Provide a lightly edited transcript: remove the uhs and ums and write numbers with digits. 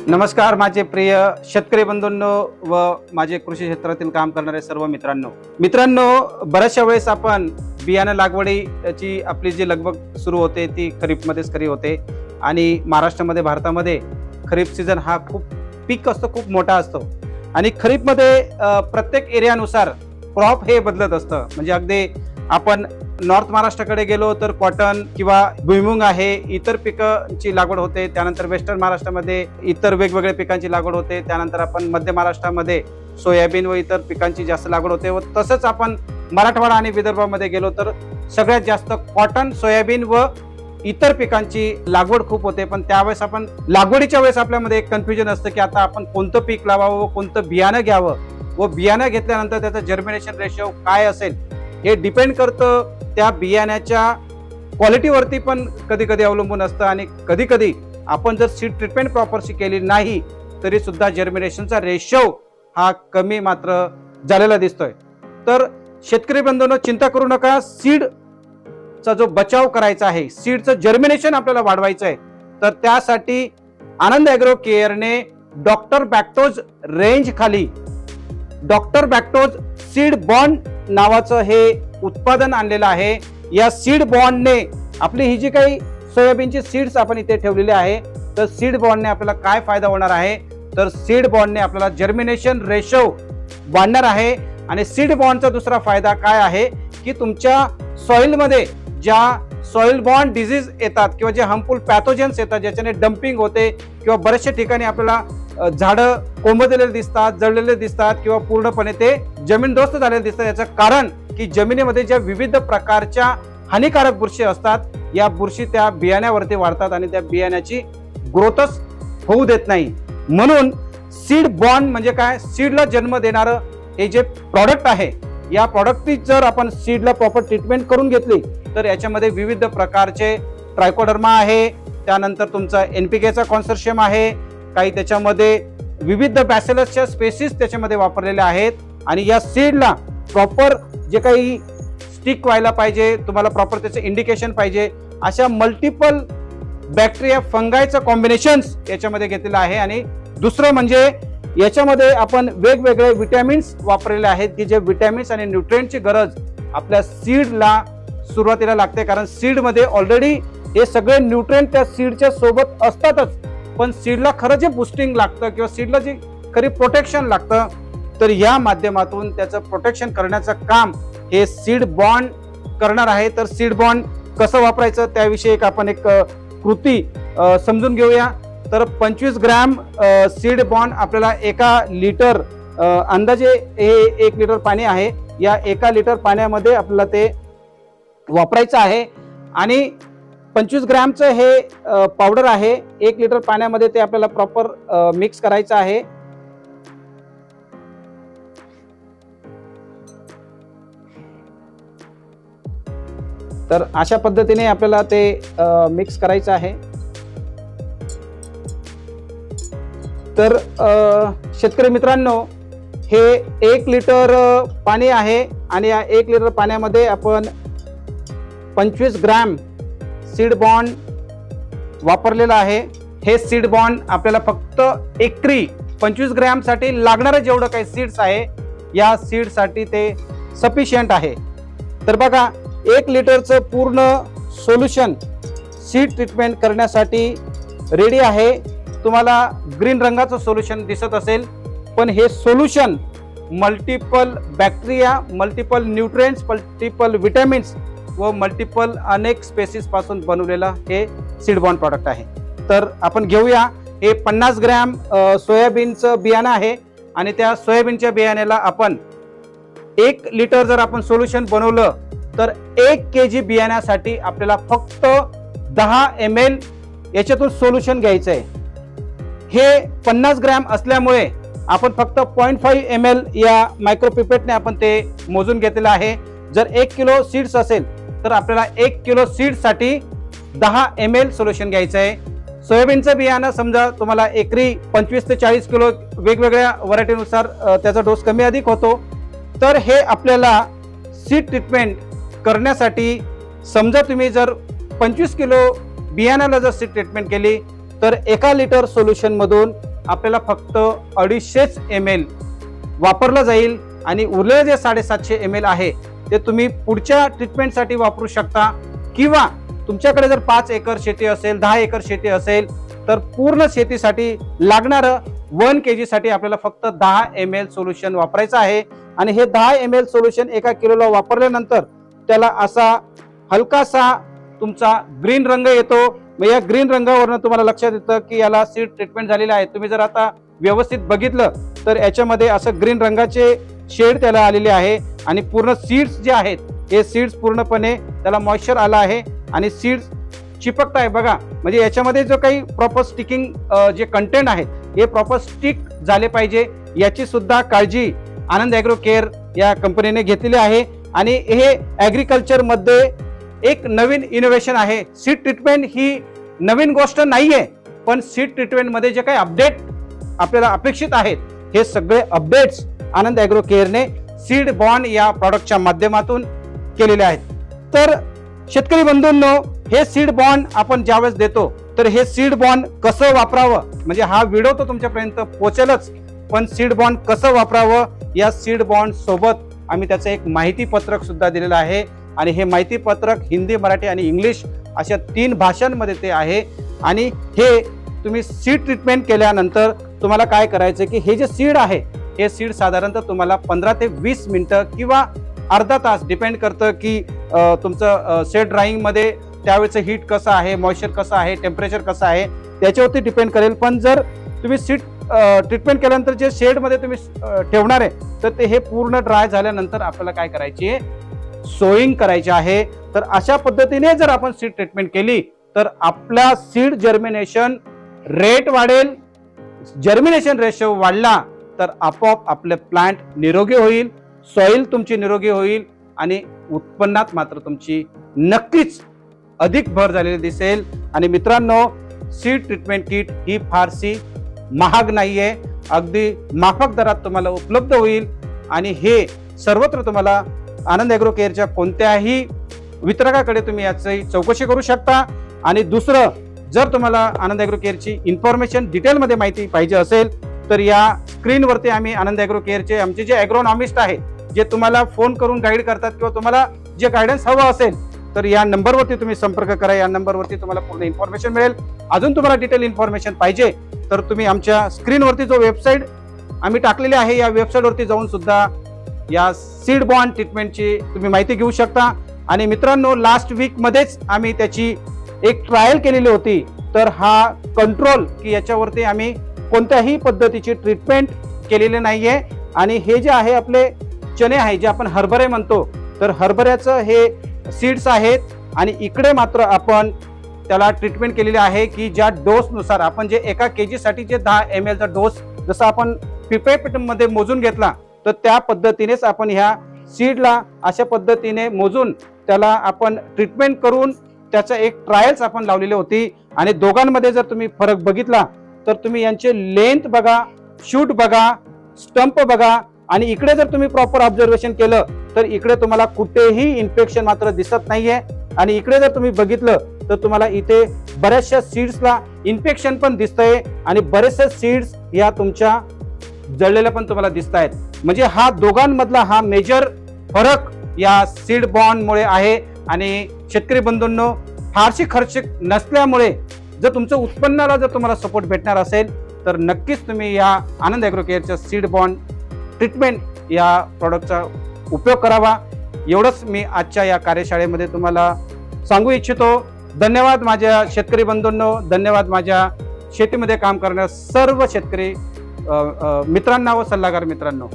नमस्कार माझे प्रिय शेतकरी बंधूंनो व माझे कृषी क्षेत्रातील काम करणारे सर्व मित्रांनो, बऱ्याचशा वेळेस आपण बियाणं लागवडीची आपली जी लगबग सुरू होते ती खरीपमध्येच खरी होते आणि महाराष्ट्रामध्ये भारतामध्ये खरीप सीझन हा खूप पीक असतो, खूप मोठा असतो आणि खरीपमध्ये प्रत्येक एरियानुसार क्रॉप हे बदलत असतं। म्हणजे अगदी आपण नॉर्थ महाराष्ट्राकडे गेलो तर कॉटन किंवा भुईमुंग आहे, इतर पिकांची लागवड होते। त्यानंतर वेस्टर्न महाराष्ट्रामध्ये इतर वेगवेगळ्या पिकांची लागवड होते। त्यानंतर आपण मध्य महाराष्ट्रामध्ये सोयाबीन व इतर पिकांची जास्त लागवड होते व तसंच आपण मराठवाडा आणि विदर्भामध्ये गेलो तर सगळ्यात जास्त कॉटन, सोयाबीन व इतर पिकांची लागवड खूप होते। पण त्यावेळेस आपण लागवडीच्या वेळेस आपल्यामध्ये एक कन्फ्युजन असतं की आता आपण कोणतं पीक लावावं व कोणतं बियाणं घ्यावं व बियाणं घेतल्यानंतर त्याचं जर्मिनेशन रेशो काय असेल हे डिपेंड करतं त्या बियाण्याच्या क्वालिटीवरती पण कधी कधी अवलंबून असतं आणि कधी कधी आपण जर सीड ट्रीटमेंट प्रॉपरशी केली नाही तरी सुद्धा जर्मिनेशनचा रेशो हा कमी मात्र झालेला दिसतोय। तर शेतकरी बंधूंनो चिंता करू नका, सीडचा जो बचाव करायचा आहे, सीडचं जर्मिनेशन आपल्याला वाढवायचं आहे तर त्यासाठी आनंद ॲग्रो केअरने डॉक्टर बॅक्टोज रेंज खाली डॉक्टर बॅक्टोज सीड बॉन्ड नावाचं हे उत्पादन आणलेलं आहे। या सीड बॉन्डने आपली ही जी काही सोयाबीनची सीड्स आपण इथे ठेवलेली आहे तर सीड बॉन्डने आपल्याला काय फायदा होणार आहे तर सीड बॉन्डने आपल्याला जर्मिनेशन रेशो वाढणार आहे। आणि सीड बॉन्डचा दुसरा फायदा काय आहे की तुमच्या सॉइलमध्ये ज्या सॉइल बॉन्ड डिजीज येतात किंवा जे हार्मफुल पॅथोजन्स येतात ज्याच्याने डंपिंग होते किंवा बऱ्याचशा ठिकाणी आपल्याला झाडं कोंबलेले दिसतात, जळलेले दिसतात किंवा पूर्णपणे ते जमीनदोस्त झालेले दिसतात। याचं कारण की जमिनीमध्ये ज्या विविध प्रकारच्या हानिकारक बुरशी असतात या बुरशी त्या बियाण्यावरती वाढतात आणि त्या बियाण्याची ग्रोथच होऊ देत नाही। म्हणून सीड बॉन्ड म्हणजे काय, सीडला जन्म देणारं हे जे प्रॉडक्ट आहे या प्रॉडक्टची जर आपण सीडला प्रॉपर ट्रीटमेंट करून घेतली तर याच्यामध्ये विविध प्रकारचे ट्रायकोडर्मा आहे, त्यानंतर तुमचा एनपीकेचा कॉन्सोर्शियम आहे, काही त्याच्यामध्ये विविध बॅसिलसच्या स्पेसिस त्याच्यामध्ये वापरलेल्या आहेत आणि या सीडला प्रॉपर जे काही स्टिक व्हायला पाहिजे, तुम्हाला प्रॉपर त्याचं इंडिकेशन पाहिजे, अशा मल्टिपल बॅक्टेरिया फंगायचं कॉम्बिनेशन्स याच्यामध्ये घेतलेलं आहे। आणि दुसरं म्हणजे याच्यामध्ये आपण वेगवेगळे विटॅमिन्स वापरलेले आहेत की जे विटॅमिन्स आणि न्यूट्रिएंटची गरज आपल्या सीडला सुरुवातीला लागते, कारण सीडमध्ये ऑलरेडी हे सगळे न्यूट्रिएंट त्या सीडच्या सोबत असतातच। पण सीडला खरं जे बूस्टिंग लागतं किंवा सीडला जे खरी प्रोटेक्शन लागतं तर या माध्यमातून त्याचं प्रोटेक्शन करण्याचं काम हे सीड बॉन्ड करणार आहे। तर सीड बॉन्ड कसं वापरायचं त्याविषयी आपण एक कृती समजून घेऊया। तर 25 ग्रॅम सीड बॉन्ड आपल्याला एका लिटर अंदाजे हे 1 लिटर पाणी आहे, या 1 लिटर पाण्यामध्ये आपल्याला ते वापरायचं आहे आणि 25 ग्रॅमचं हे पावडर आहे, 1 लिटर पाण्यामध्ये ते आपल्याला प्रॉपर मिक्स करायचं आहे। तर अशा पद्धतीने आपल्याला ते मिक्स करायचं आहे। तर शेतकरी मित्रांनो हे 1 लिटर पाणी आहे आणि या 1 लिटर पाण्यामध्ये आपण 25 ग्रॅम सीड बॉन्ड वापरलेला आहे। हे सीड बॉन्ड आपल्याला फक्त एकरी 25 ग्रॅम साठी लागणारं जेवढं काही सीड्स आहे या सीड साठी ते सफिशियंट आहे। तर बघा 1 लिटरचं पूर्ण सोल्युशन सीड ट्रीटमेंट करण्यासाठी रेडी आहे। तुम्हाला ग्रीन रंगाचं सोल्युशन दिसत असेल पण हे solution multiple bacteria, multiple nutrients, multiple vitamins व मल्टिपल अनेक स्पेसिस पासून बनवलेला हे सीड बॉन्ड प्रॉडक्ट आहे। तर आपण घेऊया, हे 50 ग्रॅम सोयाबीनचं बियाणं आहे आणि त्या सोयाबीनच्या बियाण्याला आपण 1 लिटर जर आपण सोल्युशन बनवलं तर 1 kg बियाण्यासाठी आपल्याला फक्त 10 ml याच्यातून सोल्युशन घ्यायचं आहे। हे 50 ग्रॅम असल्यामुळे आपण फक्त 0.5 ml या मायक्रोपिपेटने आपण ते मोजून घेतलेलं आहे। जर 1 किलो सीड्स असेल तर आपल्याला 1 किलो सीड्ससाठी 10 ml सोल्युशन घ्यायचं आहे। सोयाबीनचं बियाणं समजा तुम्हाला एकरी 25 ते 40 किलो वेगवेगळ्या व्हरायटीनुसार त्याचा डोस कमी अधिक होतो। तर हे आपल्याला सीड ट्रीटमेंट करण्यासाठी समजा तुम्ही जर 25 किलो बियाण्याला जर सीड ट्रीटमेंट केली तर 1 लिटर सोल्युशन मधून आपल्याला फक्त 250 ml वापरलं जाईल आणि उरलेले जे 750 ml आहे ते तुम्ही पुढच्या ट्रीटमेंटसाठी वापरू शकता, किंवा तुमच्याकडे जर 5 एकर शेती असेल, 10 एकर शेती असेल तर पूर्ण शेतीसाठी लागणारं 1 kg साठी आपल्याला फक्त 10 ml सोल्युशन वापरायचं आहे. आणि हे 10 ml सोल्युशन 1 किलोला वापरल्यानंतर त्याला असा हलकासा तुमचा ग्रीन रंग येतो. मग या ग्रीन रंगावरनं तुम्हाला लक्षात येतं की याला सीड ट्रीटमेंट झालेलं आहे. तुम्ही जर आता व्यवस्थित बघितलं तर याच्यामध्ये असं ग्रीन रंगाचे शेड त्याला आलेले आहे आणि पूर्ण सीड्स जे आहेत हे सीड्स पूर्णपणे त्याला मॉइश्चर आला आहे आणि सीड्स चिपकत आहे बघा. म्हणजे याच्यामध्ये जो काही प्रॉपर स्टिकिंग जे कंटेंट आहे हे प्रॉपर स्टिक झाले पाहिजे, याची सुद्धा काळजी आनंद ॲग्रो केअर या कंपनीने घेतलेली आहे. आणि हे ॲग्रिकल्चर मध्ये एक नवीन इनोव्हेशन आहे. सीड ट्रीटमेंट ही नवीन गोष्ट नाहीये, पण सीड ट्रीटमेंट मध्ये जे काही अपडेट आपल्याला अपेक्षित आहेत हे सगळे अपडेट्स आनंद ॲग्रो केअरने सीड बॉन्ड या प्रॉडक्टच्या माध्यमातून केलेले आहेत. तर शेतकरी बंधूंनो, हे सीड बॉन्ड आपण ज्यावेळेस देतो तर हे सीड बॉन्ड कसं वापरावं, म्हणजे हा व्हिडिओ तो तुमच्यापर्यंत पोहोचेलच, पण सीड बॉन्ड कसं वापरावं या सीड बॉन्ड सोबत आम्ही त्याचं एक माहिती पत्रक सुद्धा दिलेलं आहे. आणि हे माहिती पत्रक हिंदी, मराठी आणि इंग्लिश अशा 3 भाषांमध्ये ते आहे. आणि हे तुम्ही सीड ट्रीटमेंट केल्यानंतर तुम्हाला काय करायचं की हे जे सीड आहे हे सीड साधारणतः तुम्हाला 15 ते 20 मिनिटं किंवा अर्धा तास डिपेंड करतं की तुमचं सीड ड्राईंग मध्ये त्यावेळेचं हीट कसं आहे, मॉइश्चर कसं आहे, टेम्परेचर कसं आहे त्याच्यावरती डिपेंड करेल. पण जर तुम्ही सीड ट्रीटमेंट केल्यानंतर जे शेडमध्ये तुम्ही ठेवणार आहे तर ते हे पूर्ण ड्राय झाल्यानंतर आपल्याला काय करायची आहे, सोईंग करायची आहे. तर अशा पद्धतीने जर आपण सीड ट्रीटमेंट केली तर आपला सीड जर्मिनेशन रेट वाढेल. जर्मिनेशन रेशो वाढला तर आपोआप आपले प्लांट निरोगी होईल, सॉइल तुमची निरोगी होईल आणि उत्पन्नात मात्र तुमची नक्कीच अधिक भर झालेली दिसेल. आणि मित्रांनो, सीड ट्रीटमेंट किट ही फारशी महाग नाहीये, अगदी माफक दरात तुम्हाला उपलब्ध होईल. आणि हे सर्वत्र तुम्हाला आनंद ॲग्रो केअरच्या कोणत्याही वितरकाकडे तुम्ही याची चौकशी करू शकता. आणि दुसरं, जर तुम्हाला आनंद ॲग्रो केअरची इन्फॉर्मेशन डिटेलमध्ये माहिती पाहिजे असेल तर या स्क्रीनवरती आम्ही आनंद ॲग्रो केअरचे आमचे जे ॲग्रोनॉमिस्ट आहेत जे तुम्हाला फोन करून गाईड करतात, किंवा तुम्हाला जे गायडन्स हवं असेल तर या नंबरवरती तुम्ही संपर्क करा. या नंबरवरती तुम्हाला पूर्ण इन्फॉर्मेशन मिळेल. अजून तुम्हाला डिटेल इन्फॉर्मेशन पाहिजे तर तुम्ही आमच्या स्क्रीनवरती जो वेबसाईट आम्ही टाकलेली आहे या वेबसाईटवरती जाऊन सुद्धा या सीड बॉन्ड ट्रीटमेंटची तुम्ही माहिती घेऊ शकता. आणि मित्रांनो, लास्ट वीक मध्येच आम्ही त्याची एक ट्रायल केलेली होती. तर हा कंट्रोल की याच्यावरती आम्ही कोणत्याही पद्धतीची ट्रीटमेंट केलेली नाहीये. आणि हे जे आहे आपले चणे आहे जे आपण हरभरे म्हणतो, तर हरभऱ्याचं हे सीड्स आहेत. आणि इकडे मात्र आपण त्याला ट्रीटमेंट केलेली आहे की ज्या डोसनुसार आपण जे 1 kg साठी जे 10 ml चा डोस जसा आपण पिपेट मध्ये मोजून घेतला तर त्या पद्धतीनेच आपण ह्या सीडला अशा पद्धतीने मोजून त्याला आपण ट्रीटमेंट करून त्याचा एक ट्रायल्स आपण लावलेली होती. आणि दोघांमध्ये जर तुम्ही फरक बघितला तर तुम्ही यांचे लेंथ बघा, शूट बघा, स्टंप बघा. आणि इकडे जर तुम्ही प्रॉपर ऑब्झर्वेशन केलं तर इकडे तुम्हाला कुठेही इन्फेक्शन मात्र दिसत नाहीये. आणि इकडे जर तुम्ही बघितलं तर तुम्हाला इथे बऱ्याचशा सीड्सला इन्फेक्शन पण दिसतंय आणि बरेचसे सीड्स या तुमच्या जळलेल्या पण तुम्हाला दिसत आहेत. म्हणजे हा दोघांमधला हा मेजर फरक या सीड बॉन्ड मुळे आहे. आणि शेतकरी बंधूंनो, फारशी खर्च नसल्यामुळे जर तुमचं उत्पन्नाला जर तुम्हाला सपोर्ट भेटणार असेल तर नक्कीच तुम्ही या आनंद ॲग्रो केअरच्या सीड बॉन्ड ट्रीटमेंट या प्रॉडक्टचा उपयोग करावा. एवढंच मी आजच्या या कार्यशाळेमध्ये तुम्हाला सांगू इच्छितो. धन्यवाद माझ्या शेतकरी बंधूंनो, धन्यवाद माझ्या शेतीमध्ये काम करणाऱ्या सर्व शेतकरी मित्रांना व सल्लागार मित्रांनो.